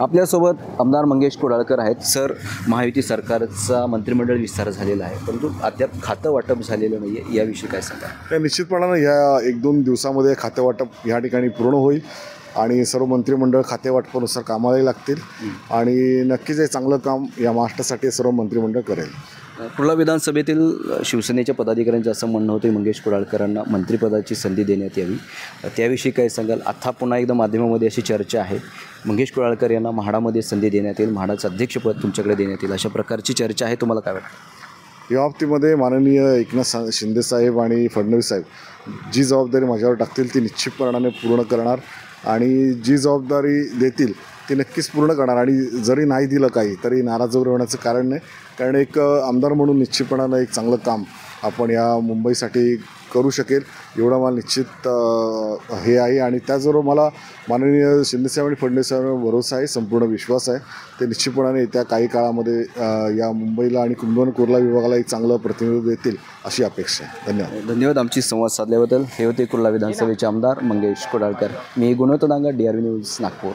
आपल्यासोबत आमदार मंगेश कोडाळकर आहेत. सर, महायुती सरकारचा मंत्रिमंडळ विस्तार झालेला आहे, परंतु अद्याप खातं वाटप झालेलं नाही आहे, याविषयी काय सांगा? तर निश्चितपणानं ह्या 1-2 दिवसामध्ये खातेवाटप ह्या ठिकाणी पूर्ण होईल आणि सर्व मंत्रिमंडळ खातेवाटपानुसार कामाला लागतील आणि नक्कीच हे चांगलं काम या महाराष्ट्रासाठी सर्व मंत्रिमंडळ करेल. कुर्ला विधानसभेतील शिवसेनेच्या पदाधिकाऱ्यांचं असं म्हणणं होतं मंगेश कोडाळकरांना मंत्रिपदाची संधी देण्यात यावी, त्याविषयी काय सांगाल? आता पुन्हा एकदा माध्यमामध्ये अशी चर्चा आहे, मंगेश कोडाळकर यांना म्हाडामध्ये संधी देण्यात येईल, म्हाडाचं अध्यक्षपद तुमच्याकडे देण्यात येईल, अशा प्रकारची चर्चा आहे. तुम्हाला काय वाटतं? या बाबतीमध्ये माननीय एकनाथ शिंदेसाहेब आणि फडणवीस साहेब जी जबाबदारी माझ्यावर टाकतील ती निश्चितपणाने पूर्ण करणार आणि जी जबाबदारी देतील ती नक्कीच पूर्ण करणार आणि जरी नाही दिलं काही तरी नाराज वगैरे होण्याचं कारण नाही, कारण एक आमदार म्हणून निश्चितपणानं एक चांगलं काम आपण या मुंबईसाठी करू शकेल एवढा मला निश्चित हे आहे आणि त्याचबरोबर मला माननीय शिंदेसाहेब आणि फडणवीस साहेबांवर भरोसा आहे, संपूर्ण विश्वास आहे. ते निश्चितपणाने येत्या काही काळामध्ये या मुंबईला आणि कुंभकोण कुर्ला विभागाला एक चांगलं प्रतिनिधित्व देतील अशी अपेक्षा आहे. धन्यवाद. धन्यवाद आमची संवाद साधल्याबद्दल. हे होते कुर्ला विधानसभेचे आमदार मंगेश कोडाळकर. मी गुणवंत डांगर, DRV न्यूज, नागपूर.